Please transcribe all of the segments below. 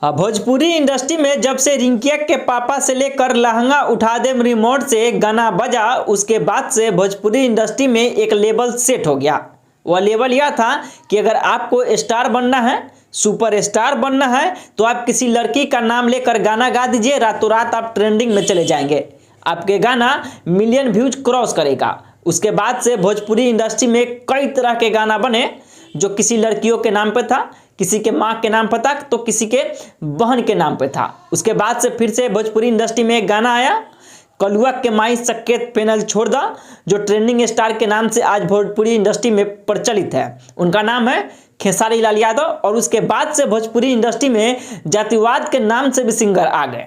Bhojpuri industry में जब से रिंकिया के पापा से लेकर लहंगा उठा दे रिमोट से गाना बजा, उसके बाद से भोजपुरी इंडस्ट्री में एक लेवल सेट हो गया। वह लेवल यह था कि अगर आपको स्टार बनना है, सुपर स्टार बनना है, तो आप किसी लड़की का नाम लेकर गाना गा दीजिए, रातों रात आप ट्रेंडिंग में चले जाएंगे। आपके गाना मिलियन व्यूज क्रॉस करेगा। उसके बाद से भोजपुरी इंडस्ट्री में कई तरह के गाना बने, जो किसी लड़कियों के नाम पे था, किसी के माँ के नाम पे था, तो किसी के बहन के नाम पे था। उसके बाद से फिर से भोजपुरी इंडस्ट्री में एक गाना आया, कलुआ के माई सकेत पेनल छोड़ दा, जो ट्रेंडिंग स्टार के नाम से आज भोजपुरी इंडस्ट्री में प्रचलित है। उनका नाम है खेसारी लाल यादव। और उसके बाद से भोजपुरी इंडस्ट्री में जातिवाद के नाम से भी सिंगर आ गए,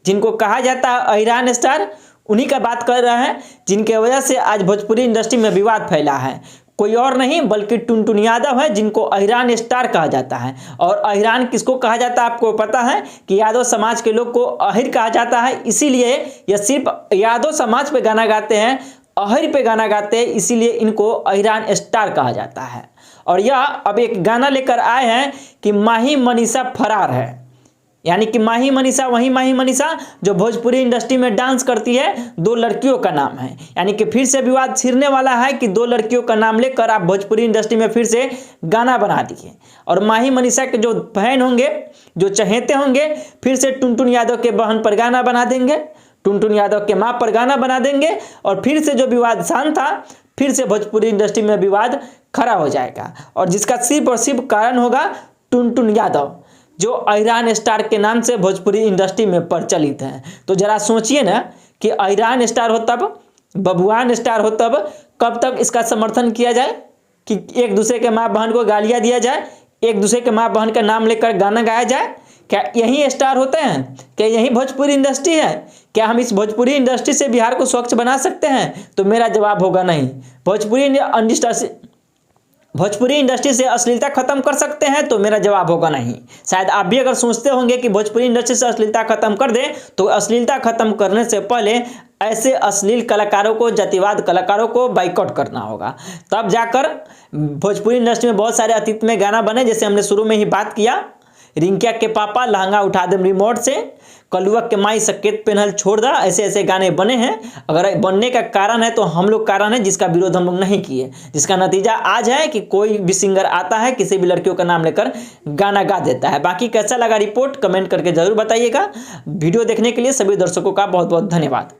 जिनको कहा जाता है अहिरान स्टार। उन्हीं का बात कर रहे हैं, जिनके वजह से आज भोजपुरी इंडस्ट्री में विवाद फैला है। कोई और नहीं बल्कि टुनटुन यादव है, जिनको अहिरान स्टार कहा जाता है। और अहिरान किसको कहा जाता है आपको पता है कि यादव समाज के लोग को अहिर कहा जाता है। इसीलिए यह सिर्फ यादव समाज पे गाना गाते हैं, अहिर पे गाना गाते हैं, इसीलिए इनको अहिरान स्टार कहा जाता है। और यह अब एक गाना लेकर आए हैं कि माही मनीषा फरार है, यानी कि माही मनीषा वही माही मनीषा जो भोजपुरी इंडस्ट्री में डांस करती है, दो लड़कियों का नाम है। यानी कि फिर से विवाद छिड़ने वाला है कि दो लड़कियों का नाम लेकर आप भोजपुरी इंडस्ट्री में फिर से गाना बना दिए। और माही मनीषा के जो फैन होंगे, जो चहेते होंगे, फिर से टुनटुन यादव के बहन पर गाना बना देंगे, टुनटुन यादव के माँ पर गाना बना देंगे। और फिर से जो विवाद शांत था, फिर से भोजपुरी इंडस्ट्री में विवाद खड़ा हो जाएगा। और जिसका सिर्फ और सिर्फ कारण होगा टुनटुन यादव, जो अहिरान स्टार के नाम से भोजपुरी इंडस्ट्री में प्रचलित है। तो जरा सोचिए ना कि अहिरान स्टार हो तब, बबुआन स्टार हो तब, कब तक इसका समर्थन किया जाए कि एक दूसरे के माँ बहन को गालियाँ दिया जाए, एक दूसरे के माँ बहन का नाम लेकर गाना गाया जाए? क्या यही स्टार होते हैं? क्या यही भोजपुरी इंडस्ट्री है? क्या हम इस भोजपुरी इंडस्ट्री से बिहार को स्वच्छ बना सकते हैं? तो मेरा जवाब होगा नहीं। भोजपुरी इंडस्ट्री से अश्लीलता खत्म कर सकते हैं? तो मेरा जवाब होगा नहीं। शायद आप भी अगर सोचते होंगे कि भोजपुरी इंडस्ट्री से अश्लीलता खत्म कर दें, तो अश्लीलता खत्म करने से पहले ऐसे अश्लील कलाकारों को, जातिवाद कलाकारों को बाइकआउट करना होगा। तब जाकर भोजपुरी इंडस्ट्री में बहुत सारे अतीत में गाना बने, जैसे हमने शुरू में ही बात किया, रिंकिया के पापा, लहंगा उठा दे रिमोट से, कलुआ के माई सकेत पेनहल छोड़ दा, ऐसे ऐसे गाने बने हैं। अगर बनने का कारण है तो हम लोग कारण है, जिसका विरोध हम लोग नहीं किए, जिसका नतीजा आज है कि कोई भी सिंगर आता है, किसी भी लड़कियों का नाम लेकर गाना गा देता है। बाकी कैसा लगा रिपोर्ट कमेंट करके जरूर बताइएगा। वीडियो देखने के लिए सभी दर्शकों का बहुत बहुत धन्यवाद।